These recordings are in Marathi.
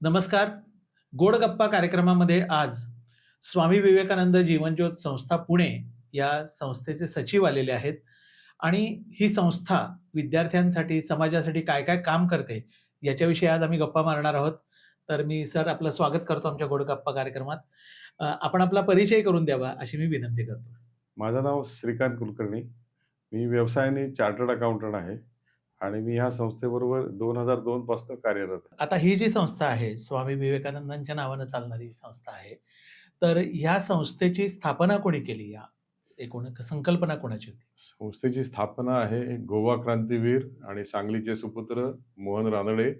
नमस्कार. गोड गप्पा कार्यक्रमामध्ये आज स्वामी विवेकानंद जीवनज्योत संस्था पुणे या संस्थेचे सचिव आलेले आहेत आणि ही संस्था विद्यार्थ्यांसाठी, समाजासाठी काय-काय काम करते याच्याविषयी आज आम्ही गप्पा मारणार आहोत. तर मी सर आपलं स्वागत करतो आमच्या गोड गप्पा कार्यक्रमात. आपण आपला परिचय करून द्यावा अशी मी विनंती करतो. माझं नाव श्रीकांत कुलकर्णी. मी व्यवसायाने चार्टर्ड अकाउंटंट आहे आणि मी ह्या संस्थेबरोबर 2002 पासून कार्यरत आहे. आता ही जी संस्था आहे, स्वामी विवेकानंदांच्या नावानं चालणारी ही संस्था आहे. तर ह्या संस्थेची स्थापना कोणी केली? या एकूण संकल्पना कोणाची होती? संस्थेची स्थापना आहे गोवा क्रांतीवीर आणि सांगलीचे सुपुत्र मोहन रानडे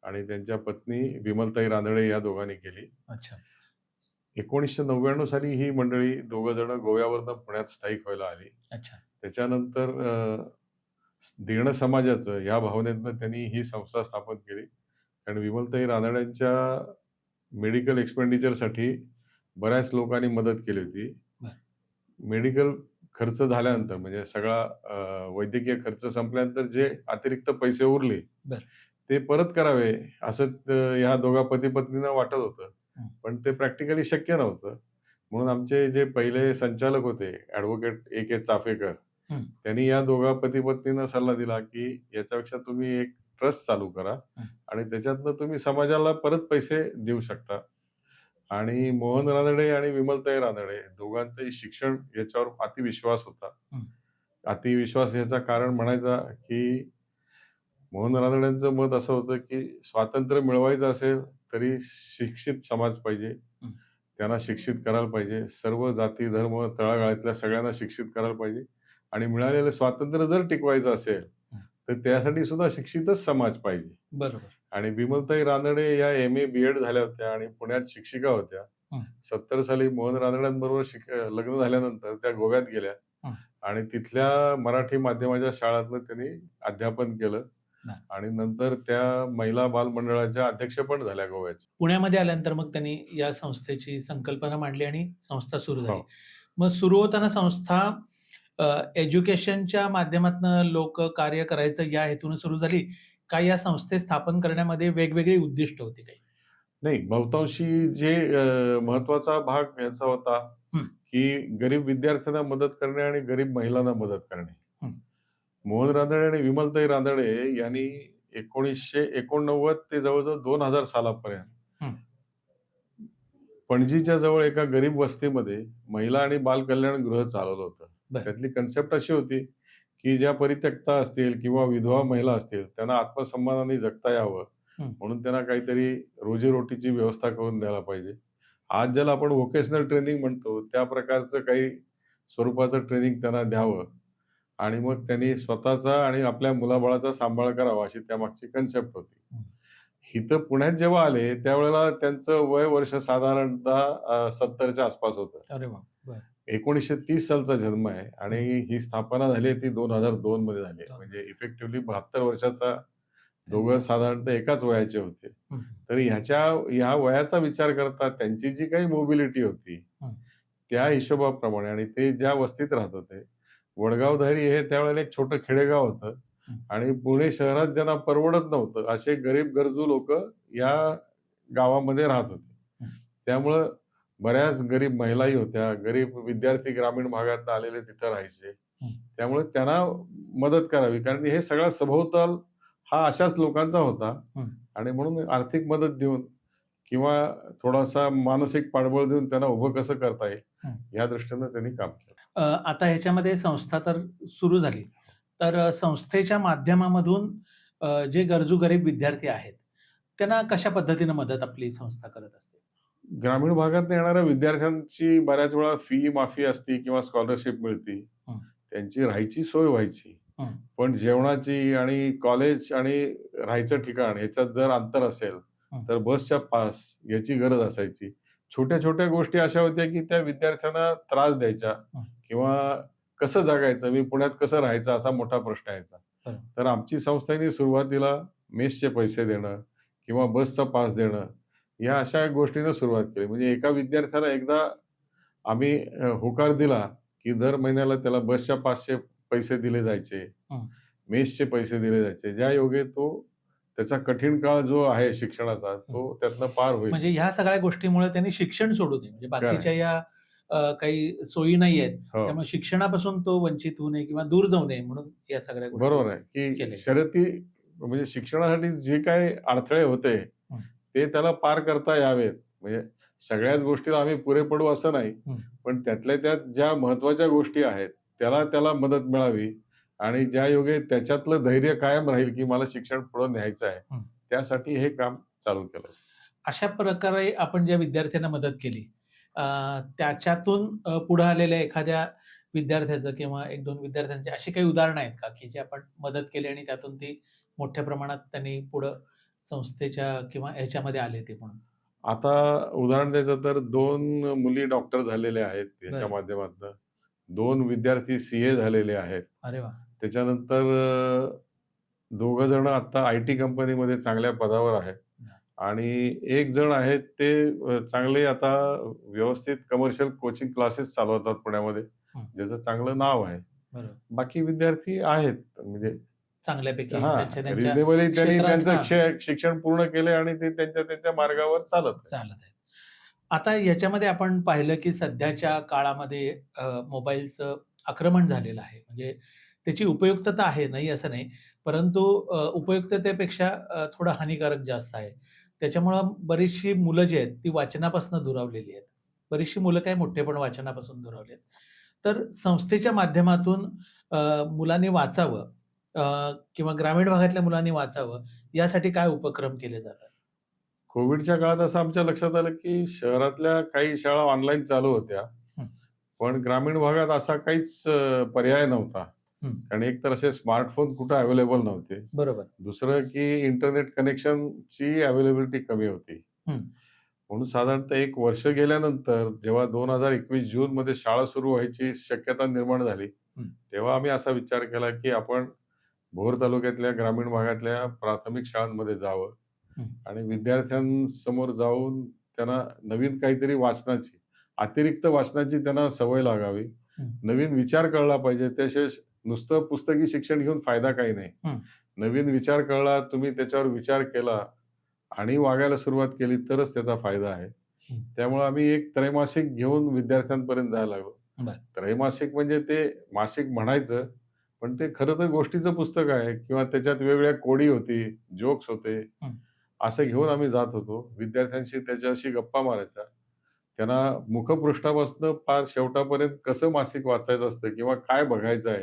आणि त्यांच्या पत्नी विमलताई रानडे या दोघांनी केली. अच्छा. 1999 साली ही मंडळी दोघं जण गोव्यावरनं पुण्यात स्थायिक व्हायला आली. अच्छा. त्याच्यानंतर देणं समाजाचं या भावनेतनं त्यांनी ही संस्था स्थापन केली. कारण विमलताई रानड्यांच्या मेडिकल एक्सपेंडिचरसाठी बऱ्याच लोकांनी मदत केली होती. बरं. मेडिकल खर्च झाल्यानंतर म्हणजे सगळा वैद्यकीय खर्च संपल्यानंतर जे अतिरिक्त पैसे उरले, बरं. ते परत करावे असं ह्या दोघा पती-पत्नींना वाटत होतं. हं. पण ते प्रॅक्टिकली शक्य नव्हतं. म्हणून आमचे जे पहिले संचालक होते ॲडव्होकेट ए.के. चाफेकर, हं. त्यांनी या दोघा पती-पत्नींना सल्ला दिला, की याच्यापेक्षा तुम्ही एक ट्रस्ट चालू करा हं. आणि त्याच्यातनं तुम्ही समाजाला परत पैसे देऊ शकता. आणि मोहन रानडे आणि विमलताई रानडे दोघांचंही शिक्षण याच्यावर अतिविश्वास होता. हं. अतिविश्वास याचं कारण म्हणायचा, की मोहन रानडेंचं मत असं होतं, की स्वातंत्र्य मिळवायचं असेल तरी शिक्षित समाज पाहिजे. हं. त्यांना शिक्षित करायला पाहिजे. सर्व जाती, धर्म, तळागाळातल्या सगळ्यांना शिक्षित करायला पाहिजे आणि मिळालेलं स्वातंत्र्य जर टिकवायचं असेल, हं. तर त्यासाठी सुद्धा शिक्षितच समाज पाहिजे. बरोबर. आणि विमलताई रानडे या एम.ए. बी.एड झाल्या होत्या आणि पुण्यात शिक्षिका होत्या. हं. 70 साली मोहन रानड्यांबरोबर लग्न झाल्यानंतर त्या गोव्यात गेल्या हं. आणि तिथल्या मराठी माध्यमाच्या शाळांतनं त्यांनी अध्यापन केलं नाही. आणि नंतर त्या महिला बालमंडळाच्या अध्यक्ष पण झाल्या गोव्याच्या. पुण्यामध्ये आल्यानंतर मग त्यांनी या संस्थेची संकल्पना मांडली आणि संस्था सुरू झाली. हो. मग सुरू होताना संस्था एज्युकेशनच्या माध्यमातनं कार्य करायचं या हेतूनं सुरू झाली का या संस्थे स्थापन करण्यामध्ये वेगवेगळी उद्दिष्ट होती काही? नाही, बहुतांशी जे महत्वाचा भाग याचा होता, हं. की गरीब विद्यार्थ्यांना मदत करणे आणि गरीब महिलांना मदत करणे. हं. मोहन रानडे आणि विमलताई रानडे यांनी 1989 ते जवळ-जवळ 2000 सालापर्यंत हं. पणजीच्या जवळ एका गरीब वस्तीमध्ये महिला आणि बाल कल्याण गृह चालवलं होतं. बरं. त्यातली कन्सेप्ट अशी होती, की ज्या परित्यक्ता असतील किंवा विधवा महिला असतील, त्यांना आत्मसन्मानाने जगता यावं, हं. म्हणून त्यांना काहीतरी रोजीरोटीची व्यवस्था करून द्यायला पाहिजे. आज ज्याला आपण व्होकेशनल ट्रेनिंग म्हणतो, त्या प्रकारचं काही स्वरूपाचं ट्रेनिंग त्यांना द्यावं आणि मग त्यांनी स्वतःचा आणि आपल्या मुलाबाळाचा सांभाळ करावा, अशी त्यामागची कन्सेप्ट होती. हं. इथं पुण्यात जेव्हा आले, त्यावेळेला त्यांचं वय वर्ष साधारणतः 70च्या आसपास होतं. अरे वाह! बरं. 1930 सालचा जन्म आहे आणि ही स्थापना झाली ती 2002 मध्ये झाली आहे. म्हणजे इफेक्टिव्हली 72 वर्षाचा दोघं साधारणतः एकाच वयाचे होते. हं. तर ह्या वयाचा विचार करता त्यांची जी काही मोबिलिटी होती, हं. त्या हिशोबाप्रमाणे आणि ते ज्या वस्तीत राहत होते, वडगाव धारी हे त्यावेळेला एक छोटं खेडेगाव होतं हं. आणि पुणे शहरात ज्यांना परवडत नव्हतं, असे गरीब गरजू लोकं या गावामध्ये राहत होते. हं. त्यामुळं बऱ्याच गरीब महिलाही होत्या, गरीब विद्यार्थी ग्रामीण भागातनं आलेले तिथं राहायचे. हं. त्यामुळे त्यांना मदत करावी कारण हे सगळा सभोवताल हा अशाच लोकांचा होता हं. आणि म्हणून आर्थिक मदत देऊन किंवा थोडासा मानसिक पाठबळ देऊन त्यांना उभं कसं करता येईल, हं. या दृष्टीनं त्यांनी काम केलं. आता ह्याच्यामध्ये संस्था तर सुरू झाली. तर संस्थेच्या माध्यमामधून जे गरजू गरीब विद्यार्थी आहेत, त्यांना कशा पद्धतीनं मदत आपली संस्था करत असते? ग्रामीण भागात येणाऱ्या विद्यार्थ्यांची बऱ्याच वेळा फी माफी असती किंवा स्कॉलरशिप मिळती. हं. त्यांची राहायची सोय व्हायची. हं. पण जेवणाची आणि कॉलेज आणि राहायचं ठिकाण याच्यात जर अंतर असेल, हं. तर बसच्या पास याची गरज असायची. छोट्या-छोट्या गोष्टी अशा होत्या, की त्या विद्यार्थ्यांना त्रास द्यायच्या हं. किंवा कसं जगायचं, मी पुण्यात कसं राहायचं असा मोठा प्रश्न यायचा. बरं. तर आमची संस्थेने सुरुवातीला मेसचे पैसे देणं किंवा बसचा पास देणं, या अशा गोष्टींना सुरुवात केली. म्हणजे एका विद्यार्थ्याला एकदा आम्ही होकार दिला, की दर महिन्याला त्याला बसच्या पासचे पैसे दिले जायचे. हं. मेसचे पैसे दिले जायचे. ज्यायोगे तो त्याचा कठीण काळ जो आहे शिक्षणाचा, तो त्यातनं पार होईल. म्हणजे ह्या सगळ्या गोष्टीमुळे त्यांनी शिक्षण सोडू नये. म्हणजे बाकीच्या करेक्ट. या काही सोयी नाही आहेत. हो. त्यामुळे शिक्षणापासून तो वंचित होऊ नये किंवा दूर जाऊ नये म्हणून या सगळ्या गोष्टी बरोबर आहे, की केल्या. शर्यती म्हणजे शिक्षणासाठी जे काही अडथळे होते, हं. ते त्याला पार करता यावेत. म्हणजे सगळ्याच गोष्टीला आम्ही पुरे पडू असं नाही. हं. पण त्यातल्या त्यात ज्या महत्त्वाच्या गोष्टी आहेत, त्याला मदत मिळावी आणि ज्यायोगे त्याच्यातलं धैर्य कायम राहील, की मला शिक्षण पुढे न्यायचं आहे. हं. त्यासाठी हे काम चालू केलं. अशा प्रकारे आपण ज्या विद्यार्थ्यांना मदत केली, अ, त्याच्यातून पुढे आलेल्या एखाद्या विद्यार्थ्याचं किंवा 1-2 विद्यार्थ्यांची अशी काही उदाहरणं आहेत का, की जे आपण मदत केली आणि त्यातून ती मोठ्या प्रमाणात त्यांनी पुढं संस्थेच्या किंवा ह्याच्यामध्ये आले ते म्हणून? आता उदाहरण द्यायचं तर 2 मुली डॉक्टर झालेल्या आहेत याच्या बरं. माध्यमातनं. 2 विद्यार्थी सीए झालेले आहेत. अरे वाह! त्याच्यानंतर दोघं जण आता आय-टी कंपनीमध्ये चांगल्या पदावर आहेत आणि एक जण आहेत ते चांगले आता व्यवस्थित कमर्शियल कोचिंग क्लासेस चालवतात पुण्यामध्ये, हं. ज्याचं चांगलं नाव आहे. बरोबर. बाकी विद्यार्थी आहेत म्हणजे चांगल्यापैकी हां, त्यांच्या रिझनेबली त्यांनी क्षेत्रात त्यांचं शिक्षण पूर्ण केलंय आणि ते त्यांच्या मार्गावर चालत आहेत. चालत आहेत. आता याच्यामध्ये आपण पाहिलं, की सध्याच्या काळामध्ये मोबाईलचं आक्रमण झालेलं आहे. म्हणजे त्याची उपयुक्तता आहे, नाही असं नाही. परंतु उपयुक्ततेपेक्षा थोडं हानिकारक जास्त आहे. त्याच्यामुळं बरीचशी मुलं जी आहेत, ती वाचनापासून दुरावलेली आहेत. बरीचशी मुलं काय मोठे पण वाचनापासून दुरावले आहेत. तर संस्थेच्या माध्यमातून मुलांनी वाचावं, किंवा ग्रामीण भागातल्या मुलांनी वाचावं, यासाठी काय उपक्रम केले जातात? कोविडच्या काळात असं आमच्या लक्षात आलं, की शहरातल्या काही शाळा ऑनलाईन चालू होत्या. हं. पण ग्रामीण भागात असा काहीच पर्याय नव्हता. हं. कारण एकतर असे स्मार्टफोन कुठे अवेलेबल नव्हते. बरोबर. दुसरं की इंटरनेट कनेक्शनची अवेलेबिलिटी कमी होती. हं. म्हणून साधारणतः 1 वर्ष गेल्यानंतर जेव्हा 2021 जूनमध्ये शाळा सुरू व्हायची शक्यता निर्माण झाली, हं. तेव्हा आम्ही असा विचार केला, की आपण भोर तालुक्यातल्या ग्रामीण भागातल्या प्राथमिक शाळांमध्ये जावं हं. आणि विद्यार्थ्यांसमोर जाऊन त्यांना नवीन काहीतरी वाचनाची, अतिरिक्त वाचनाची त्यांना सवय लागावी. हं. नवीन विचार कळला पाहिजे. त्याशिवाय नुसतं पुस्तकी शिक्षण घेऊन फायदा काही नाही. हं. नवीन विचार कळला, तुम्ही त्याच्यावर विचार केला आणि वागायला सुरुवात केली तरच त्याचा फायदा आहे. हं. त्यामुळे आम्ही एक त्रैमासिक घेऊन विद्यार्थ्यांपर्यंत जायला लागलो. बरं. त्रैमासिक म्हणजे ते मासिक म्हणायचं, पण ते खरं तर गोष्टीचं पुस्तक आहे किंवा त्याच्यात वेगवेगळ्या कोडी होती, जोक्स होते. हं. असं घेऊन आम्ही जात होतो. विद्यार्थ्यांशी त्याच्याशी गप्पा मारायच्या. त्यांना मुखपृष्ठापासून पार शेवटापर्यंत कसं मासिक वाचायचं असतं किंवा काय बघायचं आहे,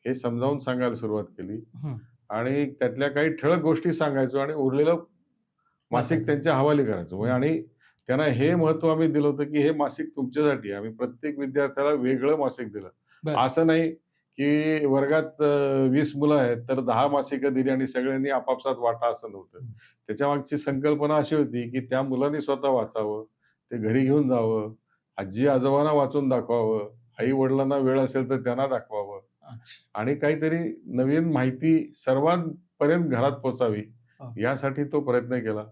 हे समजावून सांगायला सुरुवात केली हं. आणि त्यातल्या काही ठळक गोष्टी सांगायचो आणि उरलेलं मासिक वाचायचं. त्यांच्या हवाली करायचो. म्हणजे हं. आणि त्यांना हे महत्त्व आम्ही दिलं होतं, की हे मासिक तुमच्यासाठी आहे. आम्ही प्रत्येक विद्यार्थ्याला वेगळं मासिक दिलं. बरं. असं नाही, की वर्गात 20 मुलं आहेत, तर 10 मासिकं दिली आणि सगळ्यांनी आपापसात वाटा असं नव्हतं. हं. त्याच्यामागची संकल्पना अशी होती, की त्या मुलांनी स्वतः वाचावं, ते घरी घेऊन जावं, आजी-आजोबांना वाचून दाखवावं, आई-वडिलांना वेळ असेल तर त्यांना दाखवावं अच्छा. आणि काहीतरी नवीन माहिती सर्वांपर्यंत घरात पोहोचावी, हो. यासाठी तो प्रयत्न केला.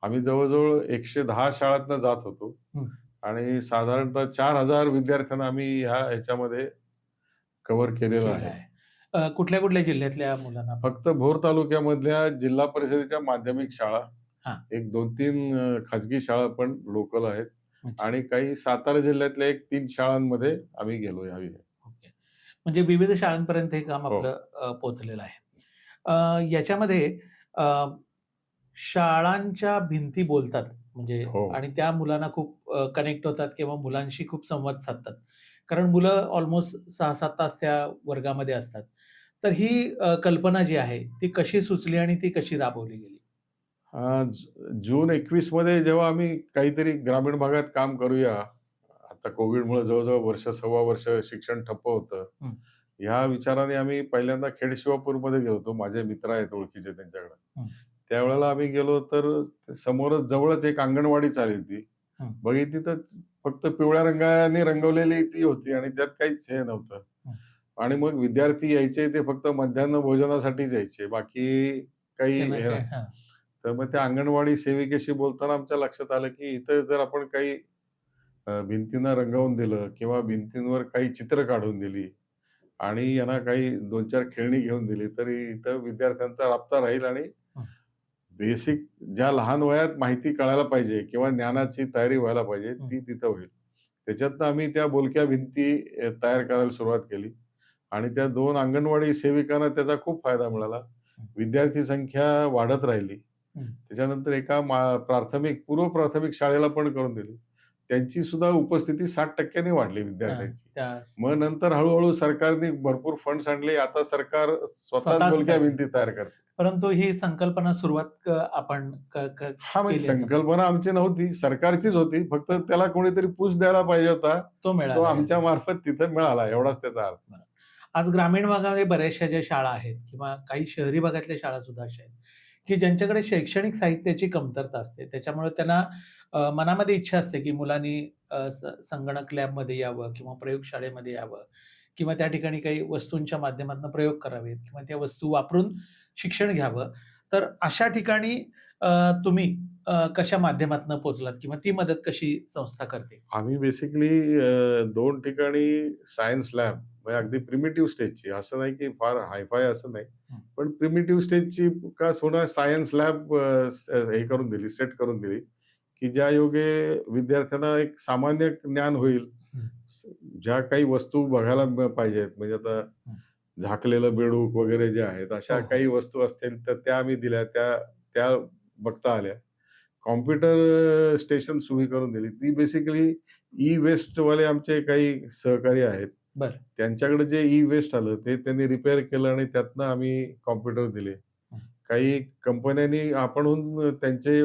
आम्ही जवळ-जवळ 110 शाळांतनं जात होतो हं. आणि साधारणतः 4,000 विद्यार्थ्यांना आम्ही ह्याच्यामध्ये कव्हर केलेलं केलं आहे. आहे. कुठल्या-कुठल्या जिल्ह्यातल्या मुलांना? फक्त भोर तालुक्यामधल्या जिल्हा परिषदेच्या माध्यमिक शाळा, हां. एक 2-3 खाजगी शाळा पण लोकल आहेत अच्छा. आणि काही सातारा जिल्ह्यातल्या 1-3 शाळांमध्ये आम्ही गेलो यावेळी. ओके. म्हणजे विविध शाळांपर्यंत हे काम हो. आपलं पोहोचलेलं आहे. याच्यामध्ये अ, शाळांच्या भिंती बोलतात म्हणजे हो. आणि त्या मुलांना खूप कनेक्ट होतात किंवा मुलांशी खूप संवाद साधतात. कारण मुलं ऑलमोस्ट 6-7 तास त्या वर्गामध्ये असतात. तर ही कल्पना जी आहे, ती कशी सुचली आणि ती कशी राबवली गेली? जून 21 मध्ये जेव्हा आम्ही काहीतरी ग्रामीण भागात काम करूया, आता कोव्हिडमुळे जवळ-जवळ वर्ष, सव्वा वर्ष शिक्षण ठप्प होतं. हं. ह्या विचाराने आम्ही पहिल्यांदा खेडशिवापूरमध्ये गेलो होतो. माझे मित्र आहेत ओळखीचे त्यांच्याकडे. हं. त्यावेळेला आम्ही गेलो तर समोरच जवळच एक अंगणवाडी चालली होती. हं. बघितली तर फक्त पिवळ्या रंगाने रंगवलेली ती होती आणि त्यात काहीच हे नव्हतं. हं. आणि मग विद्यार्थी यायचे ते फक्त मध्यान्ह भोजनासाठीच यायचे. बाकी काही त्यांना हे काय नाही. हां. तर मग त्या अंगणवाडी सेविकेशी बोलताना आमच्या लक्षात आलं, की इथं जर आपण काही भिंतींना रंगवून दिलं किंवा भिंतींवर काही चित्र काढून दिली आणि यांना काही 2-4 खेळणी घेऊन दिली, तरी इथं विद्यार्थ्यांचा राबता राहील आणि हं. बेसिक ज्या लहान वयात माहिती कळायला पाहिजे किंवा ज्ञानाची तयारी व्हायला पाहिजे, हं. ती तिथं होईल. त्याच्यातनं आम्ही त्या बोलक्या भिंती तयार करायला सुरुवात केली आणि त्या 2 अंगणवाडी सेविकांना त्याचा खूप फायदा मिळाला. हं. विद्यार्थी संख्या वाढत राहिली. हं. त्याच्यानंतर एका पूर्व प्राथमिक शाळेला पण करून दिली. त्यांची सुद्धा उपस्थिती 60% ने वाढली हां. विद्यार्थ्यांची. त्या मग नंतर हळू सरकारने भरपूर फंड्स आणले. आता सरकार स्वतःच स्वतःच बोलक्या करते. भिंती तयार करते. परंतु ही संकल्पना सुरुवात आपण क क हां, म्हणजे केली असं संकल्पना आमची नव्हती, सरकारचीच होती. फक्त त्याला कोणीतरी पुश द्यायला पाहिजे होता. तो तो मिळाला आमच्या याला. मार्फत तिथं मिळाला एवढाच त्याचा अर्थ. बरं. आज ग्रामीण भागामध्ये बऱ्याचशा ज्या शाळा आहेत किंवा काही शहरी भागातल्या शाळा सुद्धा अशा आहेत, की ज्यांच्याकडे शैक्षणिक साहित्याची कमतरता असते. त्याच्यामुळे त्यांना मनामध्ये इच्छा असते, की मुलांनी संगणक लॅबमध्ये यावं किंवा प्रयोगशाळेमध्ये यावं किंवा त्या ठिकाणी काही वस्तूंच्या माध्यमातून प्रयोग करावेत किंवा त्या वस्तू वापरून शिक्षण घ्यावं. तर अशा ठिकाणी तुम्ही कशा माध्यमातून पोहोचलात किंवा ती मदत कशी संस्था करते? आम्ही बेसिकली 2 ठिकाणी सायन्स लॅब म्हणजे अगदी प्रिमिटिव्ह स्टेजची, असं नाही की फार हाय-फाय असं नाही. हं. पण प्रिमिटिव्ह स्टेजची का होणार सायन्स लॅब हे करून दिली, सेट करून दिली, की ज्यायोगे विद्यार्थ्यांना एक सामान्य ज्ञान होईल. हं. ज्या काही वस्तू बघायला पाहिजेत म्हणजे आता हं. झाकलेलं बेडूक वगैरे जे आहेत, अशा हो, हो. काही वस्तू असतील तर त्या आम्ही दिल्या. त्या त्या बघता आल्या. कॉम्प्युटर स्टेशन उभी करून दिली. ती बेसिकली ई-वेस्टवाले आमचे काही सहकारी आहेत. बरं. त्यांच्याकडे जे ई-वेस्ट आलं ते त्यांनी रिपेअर केलं आणि त्यातनं आम्ही कॉम्प्युटर दिले. हं. काही कंपन्यांनी आपणहून त्यांचे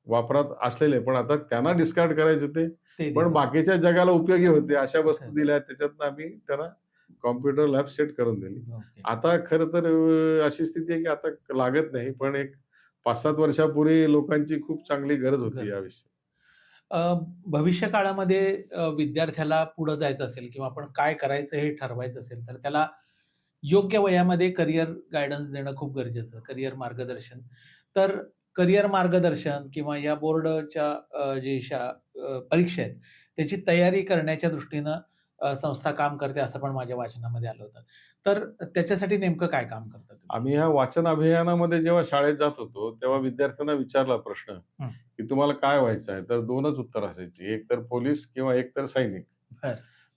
वापरात असलेले, पण आता त्यांना डिस्कार्ड करायचे होते. ते पण दिलं. बाकीच्या जगाला उपयोगी होते अशा वस्तू असं. दिल्या. त्याच्यातनं आम्ही त्यांना कॉम्प्युटर लॅब सेट करून दिली. ओके. आता खरं तर अशी स्थिती आहे की आता लागत नाही. पण एक 5-7 वर्षापूर्वी लोकांची खूप चांगली गरज होती गरज. याविषयी. भविष्य काळामध्ये विद्यार्थ्याला पुढे जायचं असेल किंवा आपण काय करायचं हे ठरवायचं असेल, तर त्याला योग्य वयामध्ये करियर गाईडन्स देणं खूप गरजेचं आहे, करियर मार्गदर्शन. तर करियर मार्गदर्शन किंवा या बोर्डच्या परीक्षा आहेत, त्याची तयारी करण्याच्या दृष्टीनं संस्था काम करते असं पण माझ्या वाचनामध्ये आलं होतं. तर त्याच्यासाठी नेमकं काय काम करता तुम्ही? आम्ही ह्या वाचन अभियानामध्ये जेव्हा शाळेत जात होतो, तेव्हा विद्यार्थ्यांना विचारला प्रश्न, हं. की तुम्हाला काय व्हायचं आहे? तर 2च उत्तर असायची. एक तर पोलीस किंवा एक तर सैनिक. बरं.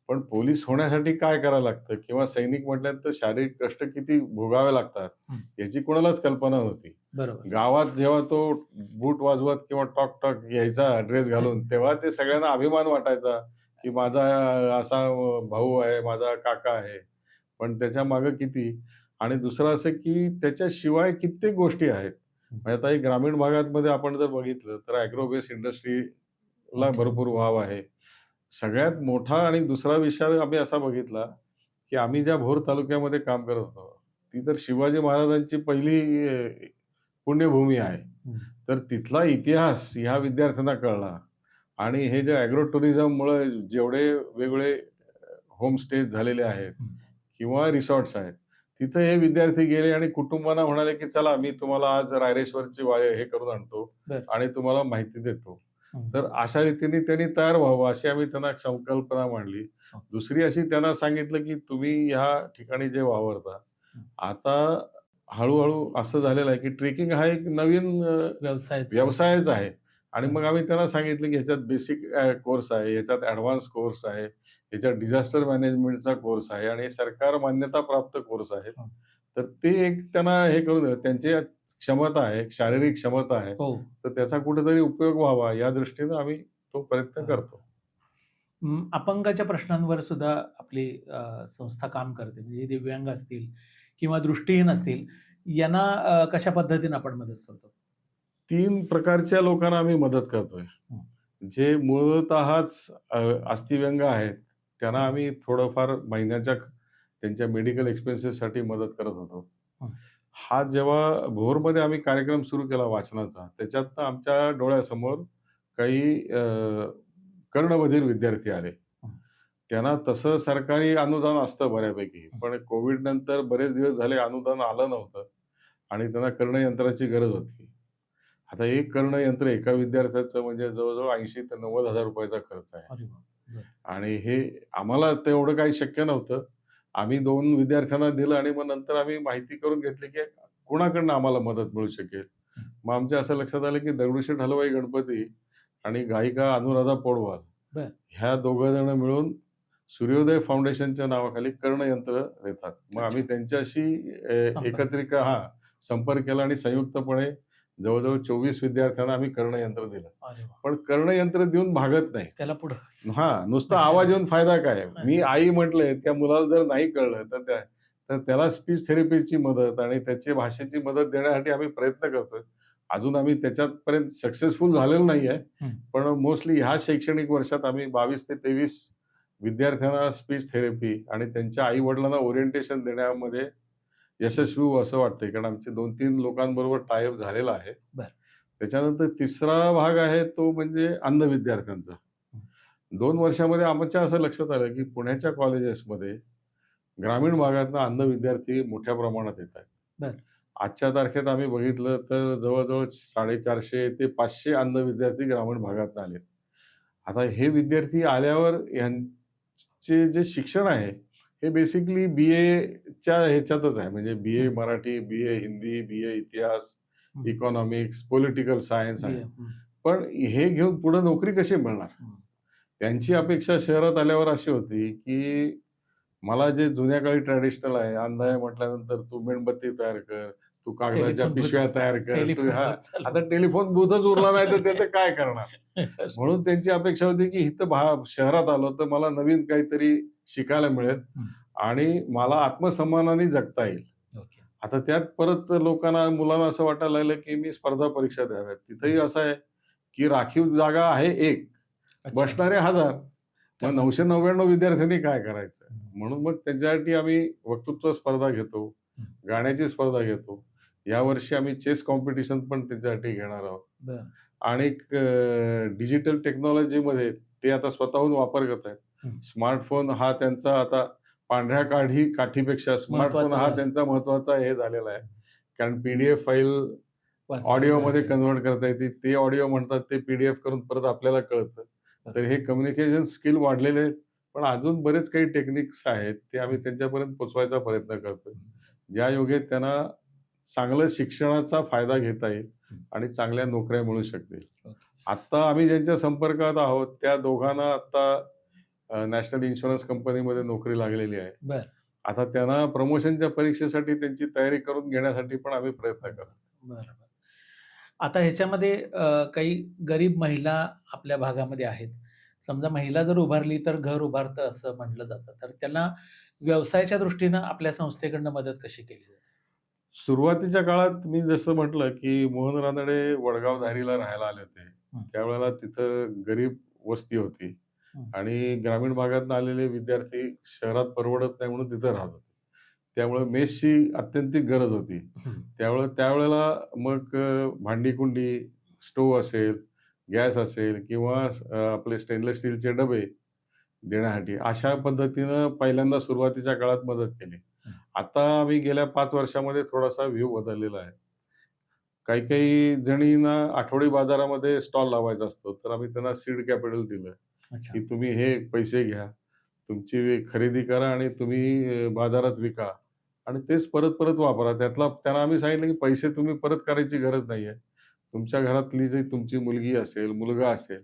पण पोलीस होण्यासाठी काय करावं लागतं किंवा सैनिक म्हटल्यानंतर शारीरिक कष्ट किती भोगावे लागतात, हं. याची कोणालाच कल्पना नव्हती. बरोबर. गावात जेव्हा तो बूट वाजवत किंवा टॉक यायचा ड्रेस घालून, तेव्हा ते सगळ्यांना अभिमान वाटायचा, की माझा असा भाऊ आहे, माझा काका आहे. पण त्याच्या मागे किती आणि दुसरं असं की त्याच्याशिवाय कित्येक गोष्टी आहेत. हं. म्हणजे आता हे ग्रामीण भागामध्ये आपण जर बघितलं तर ॲग्रो बेस इंडस्ट्रीला ओके. भरपूर वाव आहे. सगळ्यात मोठा आणि दुसरा विषय आम्ही असा बघितला, की आम्ही ज्या भोर तालुक्यामध्ये काम करत होतो, ती तर शिवाजी महाराजांची पहिली पुण्यभूमी आहे. हं. तर तिथला इतिहास ह्या विद्यार्थ्यांना कळला आणि हे जे ॲग्रो टुरिझममुळे जेवढे वेगवेगळे होमस्टेज झालेले आहेत हं. किंवा रिसॉर्ट्स आहेत, तिथं हे विद्यार्थी गेले आणि कुटुंबांना म्हणाले, की "चला मी तुम्हाला आज रायरेश्वरची हे करून आणतो बरं. आणि तुम्हाला माहिती देतो." हं. तर अशा रीतीने त्यांनी तयार व्हावं अशी आम्ही त्यांना एक संकल्पना मांडली. हं. दुसरी अशी त्यांना सांगितलं, की तुम्ही ह्या ठिकाणी जे वावरता, हं. आता हळू असं झालेलं आहे, की ट्रेकिंग हा एक नवीन व्यवसायच आहे. आणि मग आम्ही त्यांना सांगितलं, की ह्याच्यात बेसिक कोर्स आहे, ह्याच्यात ॲडव्हान्स कोर्स आहे, ह्याच्यात डिझास्टर मॅनेजमेंटचा कोर्स आहे आणि सरकार मान्यता प्राप्त कोर्स आहेत. हं. तर ते एक त्यांना हे करून दिलं. त्यांची क्षमता आहे, शारीरिक क्षमता आहे. हो. तर त्याचा कुठेतरी उपयोग व्हावा या दृष्टीनं आम्ही तो प्रयत्न हां. करतो. अपंगाच्या प्रश्नांवर सुद्धा आपली संस्था काम करते. म्हणजे दिव्यांग असतील किंवा दृष्टीहीन असतील, यांना कशा पद्धतीने आपण मदत करतो? 3 प्रकारच्या लोकांना आम्ही मदत करतोय. हं. जे मूळतःच अस्थिव्यंग आहेत, त्यांना हं. आम्ही थोडंफार महिन्याच्या त्यांच्या मेडिकल एक्सपेन्सेससाठी मदत करत होतो. हं. हा जेव्हा भोरमध्ये आम्ही कार्यक्रम सुरू केला वाचनाचा, त्याच्यातनं आमच्या डोळ्यासमोर काही कर्णबधीर विद्यार्थी आले. हं. त्यांना तसं सरकारी अनुदान असतं बऱ्यापैकी. हं. पण कोव्हिडनंतर बरेच दिवस झाले अनुदान आलं नव्हतं आणि त्यांना कर्णयंत्राची गरज होती. आता एक कर्णयंत्र एका विद्यार्थ्याचं म्हणजे जवळ-जवळ 80,000 ते 90,000 रुपयाचा खर्च आहे. अरे वाह! बरं. आणि हे आम्हाला तेवढं काही शक्य नव्हतं. आम्ही 2 विद्यार्थ्यांना दिलं आणि मग नंतर आम्ही माहिती करून घेतली, की कुणाकडनं आम्हाला मदत मिळू शकेल. हं. मग आमच्या असं लक्षात आलं की दगडूशेठ हलवाई गणपती आणि गायिका अनुराधा पौडवाल बर. ह्या दोघं जण मिळून सूर्योदय फाउंडेशनच्या नावाखाली कर्णयंत्र देतात. मग अच्छा. आम्ही त्यांच्याशी संपर्क. संपर्क केला आणि संयुक्तपणे जवळ-जवळ 24 विद्यार्थ्यांना आम्ही कर्णयंत्र दिलं. अरे वा. पण कर्णयंत्र देऊन भागत नाही. त्याला पुढं नुसता आवाज येऊन फायदा काय? मी हा. आई म्हटलंय, त्या मुलाला जर नाही कळलं तर त्याला स्पीच थेरपीची मदत आणि त्याची भाषेची मदत देण्यासाठी आम्ही प्रयत्न करतोय. अजून आम्ही त्याच्यापर्यंत सक्सेसफुल झालेलो नाहीये. पण मोस्टली ह्या शैक्षणिक वर्षात आम्ही 22 ते 23 विद्यार्थ्यांना स्पीच थेरपी आणि त्यांच्या आई-वडिलांना ओरिएंटेशन देण्यामध्ये यशस्वी होऊ असं वाटतंय. कारण आमचे 2-3 लोकांबरोबर टाय अप झालेला आहे. बरं. त्याच्यानंतर तिसरा भाग आहे तो म्हणजे अंध विद्यार्थ्यांचा. 2 वर्षामध्ये आमच्या असं लक्षात आलं, की पुण्याच्या कॉलेजेसमध्ये ग्रामीण भागातनं अंध विद्यार्थी मोठ्या प्रमाणात येत आहेत. बरं. आजच्या तारखेत आम्ही बघितलं तर जवळ-जवळ 450 ते 500 अंध विद्यार्थी ग्रामीण भागातनं आलेत. आता हे विद्यार्थी आल्यावर ह्यांचे जे शिक्षण आहे, हे बेसिकली बी-एच्या ह्याच्यातच आहे. म्हणजे बी-ए मराठी, बी-ए हिंदी, बी-ए इतिहास, इकॉनॉमिक्स, पॉलिटिकल सायन्स आहे. पण हे घेऊन पुढे नोकरी कशी मिळणार? त्यांची अपेक्षा शहरात आल्यावर अशी होती, की मला जे जुन्या काळी ट्रॅडिशनल आहे, अंध आहे म्हटल्यानंतर तू मेणबत्ती तयार कर, तू कागदाच्या टेलिफोन बूथ. पिशव्या तयार कर, टेलिफोन आता टेलिफोन बूथच उरला नाही तर त्याचं काय करणार? म्हणून त्यांची अपेक्षा होती, की इथं शहरात आलो तर मला नवीन काहीतरी शिकायला मिळेल आणि मला आत्मसन्मानाने जगता येईल. ओके. आता त्यात परत मुलांना असं वाटायला लागलं, की मी स्पर्धा परीक्षा द्याव्यात. तिथेही असं आहे, की राखीव जागा आहे 1, अच्छा. बसणारे 1000. मग 999 विद्यार्थ्यांनी काय करायचं? म्हणून मग त्याच्यासाठी आम्ही वक्तृत्व स्पर्धा घेतो, गाण्याची स्पर्धा घेतो. यावर्षी आम्ही चेस कॉम्पिटिशन पण त्याच्यासाठी घेणार आहोत. बरं. आणि डिजिटल टेक्नॉलॉजीमध्ये ते आता स्वतःहून वापर करत आहेत. स्मार्टफोन हा त्यांचा आता पांढऱ्या काठीपेक्षा स्मार्टफोन महत्त्वाचा हा झाला. त्यांचा महत्त्वाचा हे झालेला आहे. कारण पीडीएफ फाईल ऑडिओमध्ये कन्व्हर्ट करता येते. ते ऑडिओ म्हणतात, ते पीडीएफ करून परत आपल्याला कळतं. तर हे कम्युनिकेशन स्किल वाढलेले आहेत. पण अजून बरेच काही टेक्निक्स आहेत, ते आम्ही त्यांच्यापर्यंत पोहोचवायचा प्रयत्न करतोय. ज्या योगे त्यांना चांगलं शिक्षणाचा फायदा घेता येईल आणि चांगल्या नोकऱ्या मिळू शकतील. आता आम्ही ज्यांच्या संपर्कात आहोत, त्या दोघांना आता नॅशनल इन्शुरन्स कंपनीमध्ये नोकरी लागलेली आहे. बरं. आता त्यांना प्रमोशनच्या परीक्षेसाठी त्यांची तयारी करून घेण्यासाठी पण आम्ही प्रयत्न करतो. बरोबर. आता ह्याच्यामध्ये काही गरीब महिला आपल्या भागामध्ये आहेत. समजा महिला जर उभारली तर घर उभारतं असं म्हटलं जातं. तर त्यांना व्यवसायाच्या दृष्टीनं आपल्या संस्थेकडनं मदत कशी केली जाते? सुरुवातीच्या काळात मी जसं म्हटलं, की मोहन रानडे वडगाव धारीला राहायला आले होते. त्यावेळेला तिथं गरीब वस्ती होती आणि ग्रामीण भागातून आलेले विद्यार्थी शहरात परवडत नाही म्हणून तिथं राहत होते. त्यामुळे मेसची अत्यंतिक गरज होती. त्यावेळेला मग भांडी-कुंडी, स्टोव्ह असेल, गॅस असेल किंवा आपले स्टेनलेस स्टीलचे डबे देण्यासाठी अशा पद्धतीनं पहिल्यांदा सुरुवातीच्या काळात मदत केली. आता आम्ही गेल्या 5 वर्षामध्ये थोडासा व्ह्यू बदललेला आहे. काही जणींना आठवडी बाजारामध्ये स्टॉल लावायचा असतो, तर आम्ही त्यांना सीड कॅपिटल दिलं, अच्छा. की तुम्ही हे पैसे घ्या, तुमची खरेदी करा आणि तुम्ही बाजारात विका आणि तेच परत-परत वापरा. त्यांना आम्ही सांगितलं, की पैसे तुम्ही परत करायची गरज नाहीये. तुमच्या घरातली जी तुमची मुलगी असेल, मुलगा असेल,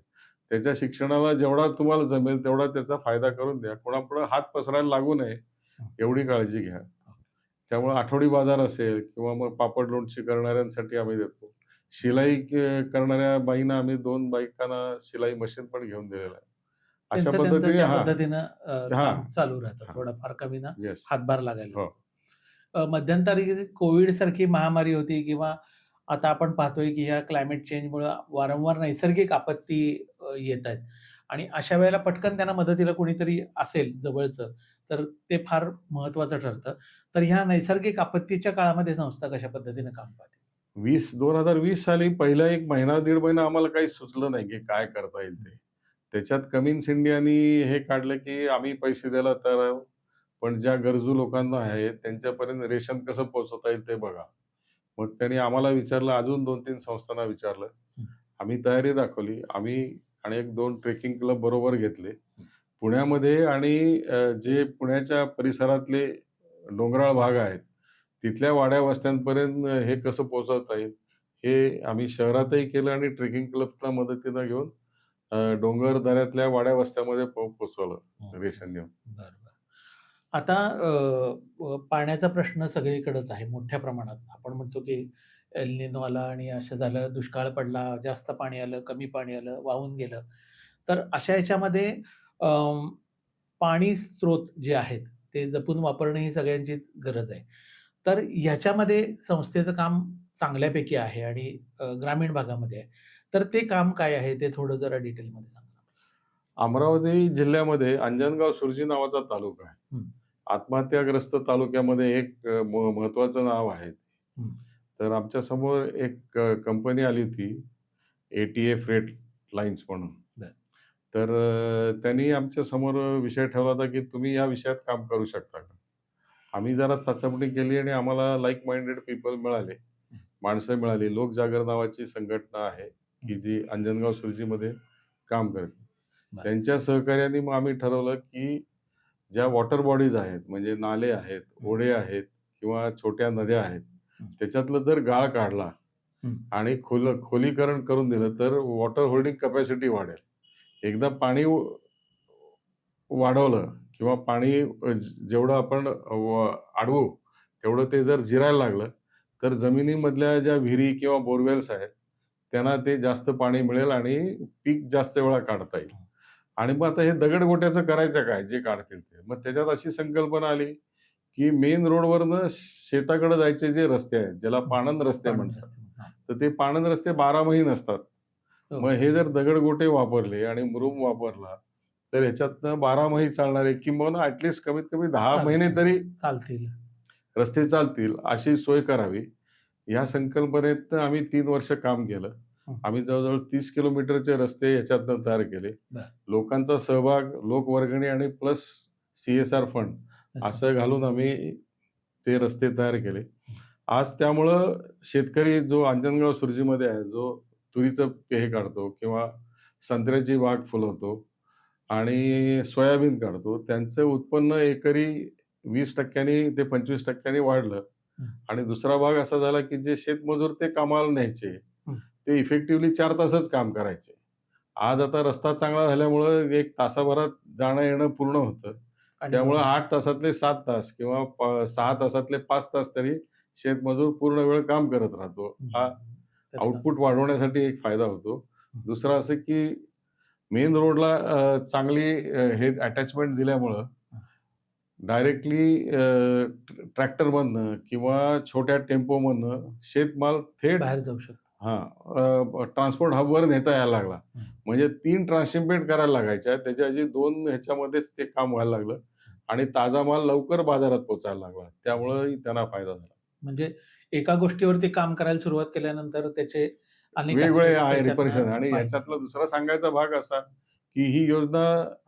त्याच्या शिक्षणाला जेवढा तुम्हाला जमेल तेवढा त्याचा फायदा करून द्या. कोणापुढे हात पसरायला लागू नये, एवढी काळजी घ्या. त्यामुळे आठवडी बाजार असेल किंवा मग पापड लोणची करणाऱ्यांसाठी आम्ही देतो. शिलाई करणाऱ्या बाईंना आम्ही 2 बायकांना शिलाई मशीन पण घेऊन दिलेलं आहे. अशा त्यांचं पद्धतीने त्या पद्धतीनं काम चालू राहतं. हां. थोडाफार का होईना येस. हातभार लागायला हो. लागतो. मध्यंतरी कोविड सारखी महामारी होती किंवा आता आपण पाहतोय की ह्या क्लायमेट चेंजमुळे वारंवार नैसर्गिक आपत्ती येत आहेत आणि अशा वेळेला पटकन त्यांना मदतीला कोणीतरी असेल जवळचं, तर ते फार महत्त्वाचं ठरतं. तर ह्या नैसर्गिक आपत्तीच्या काळामध्ये संस्था कशा पद्धतीने काम पाहते? 2020 साली पहिला 1 महिना, 1.5 महिना आम्हाला काही सुचलं नाही, की काय करता येईल ते. त्याच्यात कमिन्स इंडियानी हे काढलं, की आम्ही पैसे द्यायला तयार आहोत, पण ज्या गरजू लोकांना आहे त्यांच्यापर्यंत रेशन कसं पोहोचवता येईल ते बघा. मग त्यांनी आम्हाला विचारलं, अजून 2-3 संस्थांना विचारलं. आम्ही तयारी दाखवली. आम्ही आणि 1-2 ट्रेकिंग क्लब बरोबर घेतले. पुण्यामध्ये आणि जे पुण्याच्या परिसरातले डोंगराळ भाग आहेत, तिथल्या वाड्या वस्त्यांपर्यंत हे कसं पोहोचवता येईल, हे आम्ही शहरातही केलं आणि ट्रेकिंग क्लबच्या मदतीनं घेऊन डोंगर दऱ्यातल्या वाड्या वस्त्यामध्ये पोहोचवलं हं. रेशन देऊन. बरं, बरं. आता पाण्याचा प्रश्न सगळीकडेच आहे मोठ्या प्रमाणात. आपण म्हणतो की एल निनो आला आणि असं झालं, दुष्काळ पडला, जास्त पाणी आलं, कमी पाणी आलं, वाहून गेलं. तर अशा ह्याच्यामध्ये अं, पाणी स्रोत जे आहेत, ते जपून वापरणं ही सगळ्यांचीच गरज आहे. तर ह्याच्यामध्ये संस्थेचं काम चांगल्यापैकी आहे आणि ग्रामीण भागामध्ये आहे. तर ते काम काय आहे ते थोडं जरा डिटेलमध्ये सांगा? अमरावती जिल्ह्यामध्ये अंजनगाव सुरजी नावाचा तालुका आहे. हं, आत्महत्याग्रस्त तालुक्यामध्ये एक महत्वाचं नाव आहे. हं. तर आमच्या समोर एक कंपनी आली होती, एटीए फ्रेट लाईन्स म्हणून. बरं. तर त्यांनी आमच्या समोर विषय ठेवला होता, की तुम्ही या विषयात काम करू शकता का? आम्ही जरा चाचपणी केली आणि आम्हाला लाइक माइंडेड पीपल मिळाले. माणसं मिळाली. लोकजागर नावाची संघटना आहे, की जी अंजनगाव सुरजीमध्ये काम करते. बरं. त्यांच्या सहकार्याने मग आम्ही ठरवलं, की ज्या वॉटर बॉडीज आहेत, म्हणजे नाले आहेत, ओढे आहेत किंवा छोट्या नद्या आहेत, हं. त्याच्यातलं जर गाळ काढला हं. आणि खोलीकरण करून दिलं, तर वॉटर होल्डिंग कॅपॅसिटी वाढेल. एकदा पाणी वाढवलं किंवा पाणी जेवढं आपण अडवू, तेवढं ते जर जिरायला लागलं, तर जमिनीमधल्या ज्या विहिरी किंवा बोरवेल्स आहेत, त्यांना ते जास्त पाणी मिळेल आणि पीक जास्त वेळा काढता येईल. आणि मग आता हे दगडगोट्याचं करायचं काय, जे काढतील ते. मग त्याच्यात अशी संकल्पना आली, की मेन रोडवरनं शेताकडे जायचे जे रस्ते आहेत, ज्याला पाणंद रस्ते पाणी म्हणतात. जास्त. हां. तर ते पाणंद रस्ते 12माही नसतात. हो. मग हे जर दगडगोटे वापरले आणि मुरुम वापरला, तर ह्याच्यातनं 12माही चालणारे किंबहुना ॲटलीस्ट कमीत कमी 10 महिने चालतील. तरी चालतील. रस्ते चालतील, अशी सोय करावी. या संकल्पनेतनं आम्ही 3 वर्ष काम केलं. हं. आम्ही जवळ-जवळ 30 किलोमीटरचे रस्ते याच्यातनं तयार केले. बरं. लोकांचा सहभाग, लोकवर्गणी आणि प्लस CSR फंड अच्छा. असं घालून आम्ही ते रस्ते तयार केले. आज त्यामुळं शेतकरी जो अंजनगाव सुरजीमध्ये आहे, जो तुरीचं हे काढतो किंवा संत्र्याची बाग फुलवतो आणि सोयाबीन काढतो, त्यांचं उत्पन्न एकरी 20% ते 25% वाढलं. हं. आणि दुसरा भाग असा झाला, की जे शेतमजूर ते कामाला न्यायचे, हं. ते इफेक्टिव्हली 4 तासच काम करायचे. आज आता रस्ता चांगला झाल्यामुळं 1 तासाभरात जाणं-येणं पूर्ण होतं. आणि त्यामुळं मग 8 तासातले 7 तास किंवा 6 तासातले 5 तास तरी शेतमजूर पूर्ण वेळ काम करत राहतो. हा तर आउटपुट वाढवण्यासाठी एक फायदा होतो. हं. दुसरं असं, की मेन रोडला चांगली हे अटॅचमेंट दिल्यामुळं डायरेक्टली ट्रॅक्टरमधनं किंवा छोट्या टेम्पोमधनं शेतमाल थेट बाहेर जाऊ शकतो. ट्रान्सपोर्ट हबवर नेता यायला लागला. हं. म्हणजे 3 ट्रान्सशिपमेंट करायला लागायच्या. त्याच्याऐवजी 2 ह्याच्यामध्येच ते काम व्हायला लागलं आणि ताजा माल लवकर बाजारात पोहोचायला लागला. त्यामुळंही त्यांना फायदा झाला. म्हणजे एका गोष्टीवरती काम करायला सुरुवात केल्यानंतर त्याचे अनेक वेगवेगळे aspects आहे रिपरकशन त्याच्यातनं आणि माहिती. याच्यातला दुसरा सांगायचा भाग असा, की ही योजना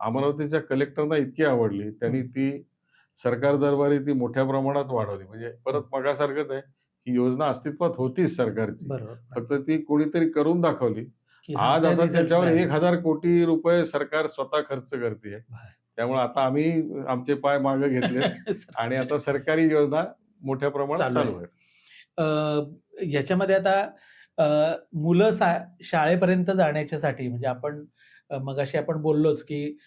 अमरावतीच्या कलेक्टरना इतकी आवडली. त्यांनी हं. ती सरकार दरबारी ती मोठ्या प्रमाणात वाढवली. म्हणजे परत मगासारखंच आहे, ही योजना अस्तित्वात होतीच सरकारची. बरोबर. फक्त ती कोणीतरी करून दाखवली. की हां, आज ते आता रिझल्ट त्याच्यावर मिळाले. 1,000 कोटी रुपये सरकार स्वतः खर्च करतीये. बाहेर. त्यामुळे आता आम्ही आमचे पाय मागे घेतलेत आणि आता सरकारी योजना मोठ्या प्रमाणात चालू आहे. चालू आहेत. ह्याच्यामध्ये आता मुलं शाळेपर्यंत जाण्याच्यासाठी म्हणजे आपण मगाशी आपण बोललोच, की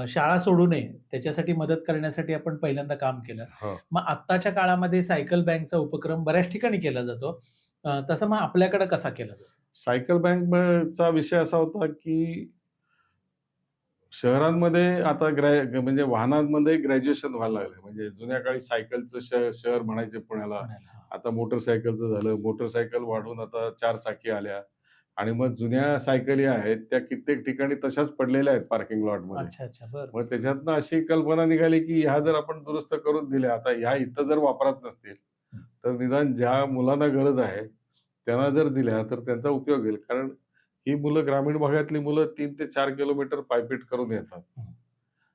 शाळा सोडू नये त्याच्यासाठी मदत करण्यासाठी आपण पहिल्यांदा काम केलं. हो. मग आत्ताच्या काळामध्ये सायकल बँकचा उपक्रम बऱ्याच ठिकाणी केला जातो. तसं मग आपल्याकडे कसा केला जातो? सायकल बँकचा विषय असा होता, की शहरांमध्ये आता म्हणजे वाहनांमध्ये ग्रॅज्युएशन व्हायला लागलं. म्हणजे जुन्या काळी सायकलचं शहर म्हणायचे पुण्याला. म्हणायला. हां. आता मोटरसायकलचं झालं. मोटरसायकल वाढून आता 4 चाकी आल्या आणि मग जुन्या सायकली आहेत, त्या कित्येक ठिकाणी तशाच पडलेल्या आहेत पार्किंग लॉटमध्ये. अच्छा, अच्छा. बरं. मग त्याच्यातनं अशी कल्पना निघाली, की ह्या जर आपण दुरुस्त करून दिल्या, आता ह्या इथं जर वापरात नसतील, हं. तर निदान ज्या मुलांना गरज आहे, त्यांना जर दिल्या, तर त्यांचा उपयोग होईल. कारण ही मुलं ग्रामीण भागातली मुलं 3 ते 4 किलोमीटर पायपीट करून येतात. हं.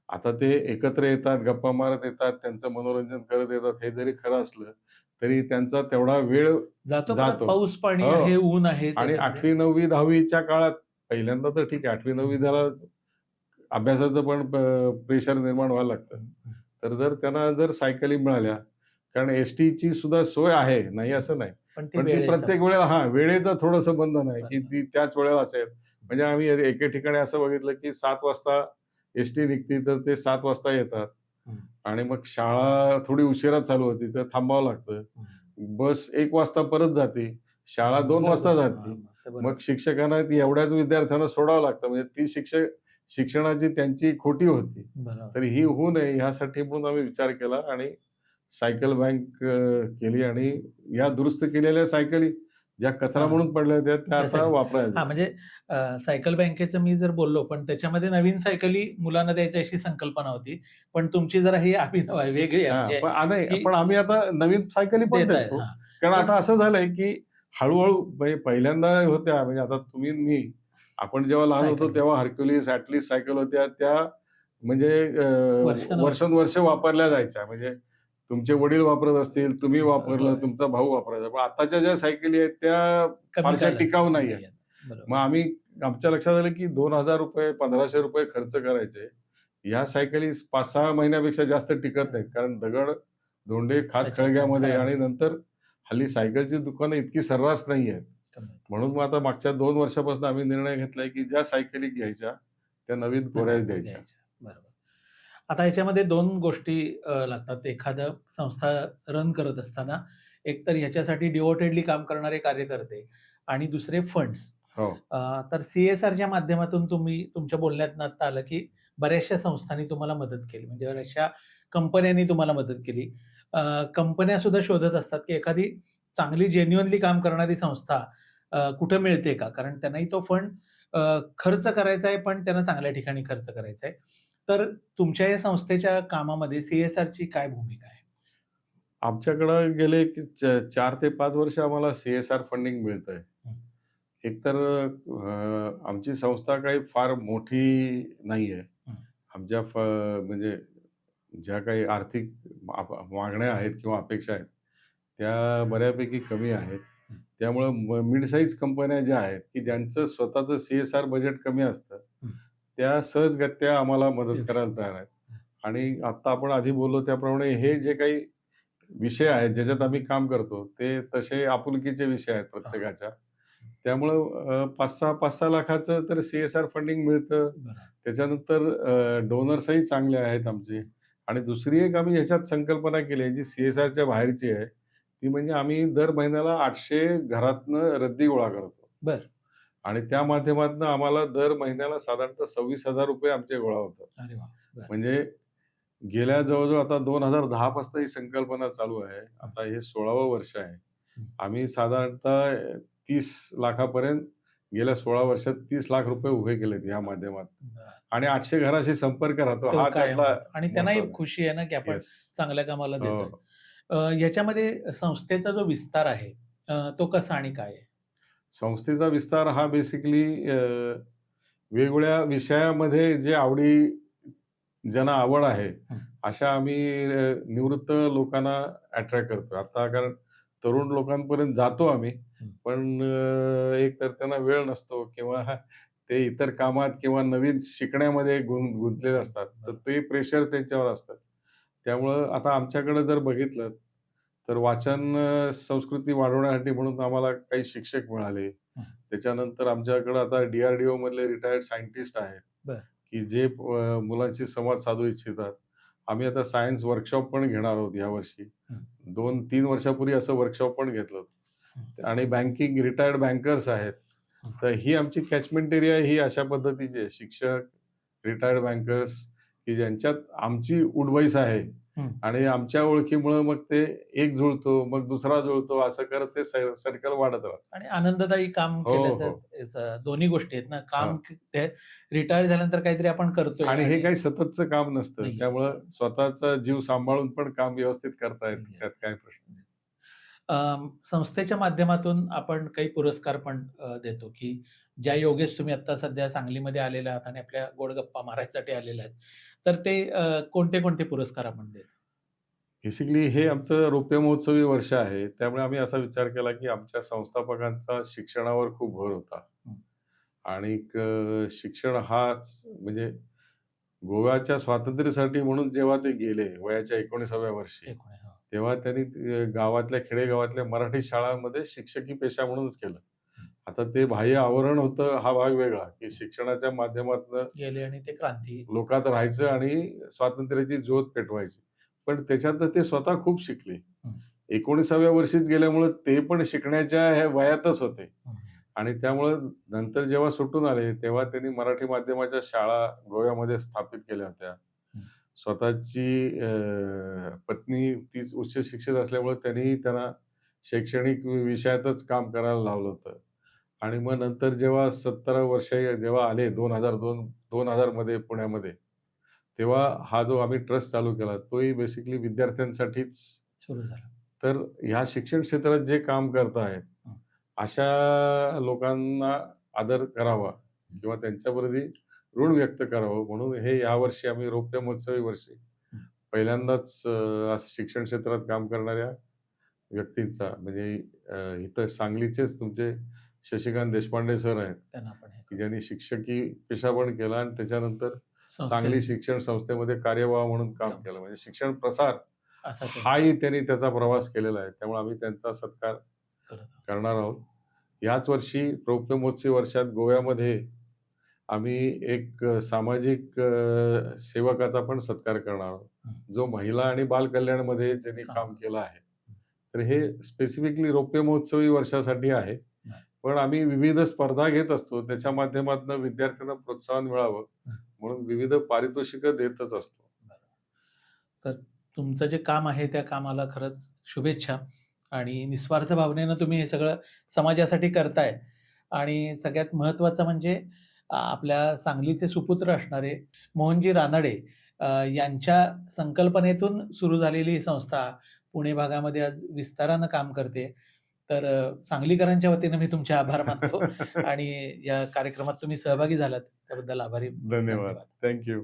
आता ते एकत्र येतात, गप्पा मारत येतात, त्यांचं मनोरंजन करत येतात. हे जरी खरं असलं, तरी त्यांचा तेवढा वेळ जातो पण जातो. पाऊस पाणी हो. आहे, ऊन आहे आणि त्याच्यामध्ये. 8वी, 9वी, 10वी च्या काळात पहिल्यांदा तर ठीक आहे 8वी, 9वी त्याला अभ्यासाचं पण प्रेशर निर्माण व्हायला लागतं. हं, हं. तर जर त्यांना जर सायकली मिळाल्या, कारण एस-टीची सुद्धा सोय आहे, नाही असं नाही. पण ती पण ती वेळेचं प्रत्येक वेळेला वेळेचं थोडंसं बंधन आहे, की बंधन. ती त्याच वेळेला असेल. म्हणजे आम्ही एके ठिकाणी असं बघितलं, की 7 वाजता एसटी निघते, तर ते 7 वाजता येतात हं, आणि मग शाळा थोडी उशिरा चालू होती, तर थांबावं लागतं. हं. बस 1 वाजता परत जाते. शाळा 2 बरोबर वाजता आहे. जाते. मग ते मग बरोबर. शिक्षकांना ती एवढ्याच विद्यार्थ्यांना सोडावं लागतं. म्हणजे ती शिक्षणाची त्यांची खोटी होती. बरोबर. तर ही होऊ नये यासाठी म्हणून आम्ही विचार केला आणि सायकल बँक केली आणि या दुरुस्त केलेल्या सायकली ज्या कचरा हां. म्हणून पडल्या होत्या, त्या आता त्यासाठी वापरायला हां, दिल्या. म्हणजे सायकल बँकेचं मी जर बोललो, पण त्याच्यामध्ये नवीन सायकली मुलांना द्यायची अशी संकल्पना होती. पण तुमची जरा ही अभिनव आहे, वेगळी आहे हां, म्हणजे नाही, की पण आम्ही आता नवीन सायकली पण देतायत. देतो. हां. कारण पण आता असं झालंय, की हळू म्हणजे पहिल्यांदा होत्या म्हणजे आता तुम्ही मी आपण जेव्हा लहान सायकल होतो होती. तेव्हा Hercules, Atlas सायकल होत्या. त्या म्हणजे वर्षानुवर्ष वर्षोनवर्ष वापरल्या जायच्या. म्हणजे तुमचे वडील वापरत असतील, तुम्ही वापरलं, होय. तुमचा भाऊ वापरायचा. पण आताच्या ज्या सायकली आहेत त्या कमी फारशा काळात टिकाऊ नाहीयेत. नाही आहेत. मग बरोबर. आम्ही आमच्या लक्षात आलं, की ₹2000 ₹1500 खर्च करायचे. या सायकली 5-6 महिन्यापेक्षा जास्त टिकत नाहीत. कारण दगड, धोंडे, अच्छा, अच्छा. खाचखळग्यामध्ये खराब आणि होतं. नंतर हल्ली सायकलची दुकानं इतकी सर्रास नाही आहेत. कमी होतं. म्हणून मग आता मागच्या 2 वर्षापासून आम्ही निर्णय घेतलाय, की ज्या सायकली घ्यायच्या, त्या नवीन कोऱ्याच नवीन द्यायच्या. द्यायच्या. बरोबर. आता ह्याच्यामध्ये 2 गोष्टी लागतात. एखादं संस्था रन करत असताना, एक तर ह्याच्यासाठी डिव्होटेडली काम करणारे कार्यकर्ते आणि दुसरे फंड्स. हो. तर CSRच्या माध्यमातून तुम्ही तुमच्या बोलण्यातनं आत्ता आलं, की बऱ्याचशा संस्थांनी तुम्हाला मदत केली. म्हणजे बऱ्याचशा कंपन्यांनी तुम्हाला मदत केली. कंपन्यासुद्धा शोधत असतात, की एखादी चांगली जेन्युइनली काम करणारी संस्था कुठे मिळते का? कारण त्यांनाही तो फंड खर्च करायचा आहे, पण त्यांना चांगल्या ठिकाणी खर्च करायचा आहे. तर तुमच्या या संस्थेच्या कामामध्ये CSRची काय भूमिका आहे? आमच्याकडं गेले की 4 ते 5 वर्ष आम्हाला CSR फंडिंग मिळतंय. हं, एकतर आमची संस्था काही फार मोठी नाहीये. हं, आमच्या म्हणजे ज्या काही आर्थिक मागण्या आहेत किंवा अपेक्षा आहेत, त्या बऱ्यापैकी कमी आहेत. हं, त्यामुळं मिड साइज कंपन्या ज्या आहेत, की ज्यांचं स्वतःचं CSR बजेट कमी असतं, हं. त्या सहजगत्या आम्हाला मदत देऊ करायला शकतो. तयार आहेत. हं, आणि आत्ता आपण आधी बोललो त्याप्रमाणे हे जे काही विषय आहेत, ज्याच्यात आम्ही काम करतो, ते तसे आपुलकीचे विषय आहेत हां, प्रत्येकाच्या. त्यामुळं 5-6 लाखाचं तर CSR फंडिंग मिळतं. बरं. त्याच्यानंतर डोनर्सही चांगले आहेत आमचे. हं, आणि दुसरी एक आम्ही ह्याच्यात संकल्पना केली आहे, जी CSRच्या बाहेरची आहे. ती म्हणजे आम्ही दर महिन्याला 800 घरातनं रद्दी गोळा करतो. बरं. आणि त्या माध्यमातून आम्हाला दर महिन्याला साधारणतः ₹26,000 आमचे गोळा होतात. अरे वाह! बरं. म्हणजे गेल्या जवळ-जवळ आता 2010 पासून ही संकल्पना चालू आहे. हं, आता हे 16वं वर्ष आहे. हं. आम्ही साधारणतः 30 लाखापर्यंत गेल्या 16 वर्षात ₹30 लाख उभे केलेत या माध्यमातून. बरं. आणि 800 घराशी संपर्क राहतो तो हा कायम त्यातला राहतो आणि त्यांनाही महत्त्वाचा. खुशी आहे ना, की आपण येस. चांगल्या कामाला देतोय. हो. याच्यामध्ये संस्थेचा जो विस्तार आहे, तो कसा आणि काय आहे? संस्थेचा विस्तार हा बेसिकली वेगवेगळ्या विषयामध्ये जे ज्यांना आवड आहे, हं, अशा आम्ही निवृत्त लोकांना अट्रॅक्ट करतो. आता कारण तरुण लोकांपर्यंत जातो आम्ही, हं. पण एक तर त्यांना वेळ नसतो किंवा ते इतर कामात किंवा नवीन शिकण्यामध्ये गुंतलेले असतात. तर बरोबर. ते प्रेशर त्यांच्यावर असतं. त्यामुळं आता आमच्याकडे जर बघितलं, तर वाचन संस्कृती वाढवण्यासाठी म्हणून आम्हाला काही शिक्षक मिळाले. हं, त्याच्यानंतर आमच्याकडे आता DRDO मधले रिटायर्ड सायंटिस्ट आहेत, बरं. की जे मुलांशी संवाद साधू इच्छितात. आम्ही आता सायन्स वर्कशॉप पण घेणार आहोत यावर्षी. हं, 2-3 वर्षापूर्वी असं वर्कशॉप पण घेतलं हं, होतं. आणि बँकिंग रिटायर्ड बँकर्स आहेत. हं, तर ही आमची कॅचमेंट एरिया ही अशा पद्धतीची आहे. शिक्षक, रिटायर्ड बँकर्स, की ज्यांच्यात आमची उठ आहे. हं. आणि आमच्या ओळखीमुळं मग ते एक जुळतो, मग दुसरा जुळतो, असं करत ते सर्कल वाढत राहतं. आणि आनंददायी काम हो, केल्याचं हो. दोन्ही गोष्टी आहेत ना. हां. ते रिटायर झाल्यानंतर काहीतरी आपण करतोय आणि हे आणि काही सततचं काम नसतं. नाहीये. त्यामुळं स्वतःचा जीव सांभाळून पण काम व्यवस्थित करता येतं. नाहीये. त्यात काही प्रश्न नाही. संस्थेच्या माध्यमातून आपण काही पुरस्कार पण देतो, की ज्या योगेश तुम्ही आता सध्या सांगलीमध्ये आलेले आहात आणि आपल्या गोड गप्पा मारायसाठी आलेले आहेत. तर ते कोणते-कोणते पुरस्कार आपण देतो? बेसिकली हे आमचं रौप्य महोत्सवी वर्ष आहे. त्यामुळे आम्ही असा विचार केला, की आमच्या संस्थापकांचा शिक्षणावर खूप भर होता. हं, आणि शिक्षण हाच म्हणजे गोव्याच्या स्वातंत्र्यासाठी म्हणून जेव्हा ते गेले वयाच्या 19व्या वर्षी, एक आहे. हां. तेव्हा त्यांनी गावातल्या खेडेगावातल्या मराठी शाळांमध्ये शिक्षकी पेशा म्हणूनच केलं. आता ते बाह्य आवरण होतं हा भाग वेगळा, की शिक्षणाच्या माध्यमातनं गेले आणि ते क्रांती. लोकात राहायचं आणि स्वातंत्र्याची ज्योत पेटवायची. पण त्याच्यातनं ते स्वतः खूप शिकले. हं, 19व्या वर्षीच गेल्यामुळं ते पण शिकण्याच्या ह्या वयातच होते हं, आणि त्यामुळं नंतर जेव्हा सुटून आले, तेव्हा त्यांनी मराठी माध्यमाच्या शाळा गोव्यामध्ये स्थापित केल्या होत्या. हं. स्वतःची पत्नी तीच उच्च शिक्षित असल्यामुळे त्यांना शैक्षणिक विषयातच काम करायला लावलं होतं. आणि मग नंतर जेव्हा 17 वर्ष जेव्हा आले 2002 मध्ये पुण्यामध्ये, तेव्हा हा जो आम्ही ट्रस्ट चालू केला, तोही बेसिकली विद्यार्थ्यांसाठीच. सुरू झालं. तर ह्या शिक्षण क्षेत्रात जे काम करत आहेत, हं, अशा लोकांना आदर करावा किंवा त्यांच्याप्रती ऋण व्यक्त करावं म्हणून हे यावर्षी आम्ही रौप्य महोत्सवी वर्षी हं. पहिल्यांदाच असं शिक्षण क्षेत्रात काम करणाऱ्या व्यक्तींचा म्हणजे इथं सांगलीचेच तुमचे शशिकांत देशपांडे सर आहेत, त्यांना पण हे की करू. ज्यांनी शिक्षकी पेशा पण केला आणि त्याच्यानंतर सांगली संस्थेस शिक्षण संस्थेमध्ये कार्यवाह म्हणून काम काम केलं. म्हणजे शिक्षण प्रसार असा त्यांनी हाही त्यांनी त्याचा प्रवास केलेला आहे. त्यामुळे आम्ही त्यांचा सत्कार करत आहोत. करणार आहोत. याच वर्षी रौप्य महोत्सवी वर्षात गोव्यामध्ये आम्ही एक सामाजिक सेवकाचा पण सत्कार करणार आहोत, हं, जो महिला आणि बाल कल्याणमध्ये त्यांनी काम काम करत. केलं आहे. हं, तर हे स्पेसिफिकली रौप्य महोत्सवी वर्षासाठी आहे. बरं. पण आम्ही विविध स्पर्धा घेत असतो. त्याच्या माध्यमातून विद्यार्थ्यांना प्रोत्साहन मिळावं हं, म्हणून विविध पारितोषिकं देतच असतो. बरं. तर तुमचं जे काम आहे त्या कामाला खरंच शुभेच्छा आणि निस्वार्थ भावनेनं तुम्ही हे सगळं समाजासाठी करताय आणि सगळ्यात महत्त्वाचं म्हणजे आपल्या सांगलीचे सुपुत्र असणारे मोहनजी रानडे यांच्या संकल्पनेतून सुरू झालेली ही संस्था पुणे भागामध्ये आज विस्तारानं काम करते. तर सांगलीकरांच्या वतीनं मी तुमचे आभार मानतो आणि या कार्यक्रमात तुम्ही सहभागी झालात त्याबद्दल आभारी. धन्यवाद. धन्यवाद. Thank you.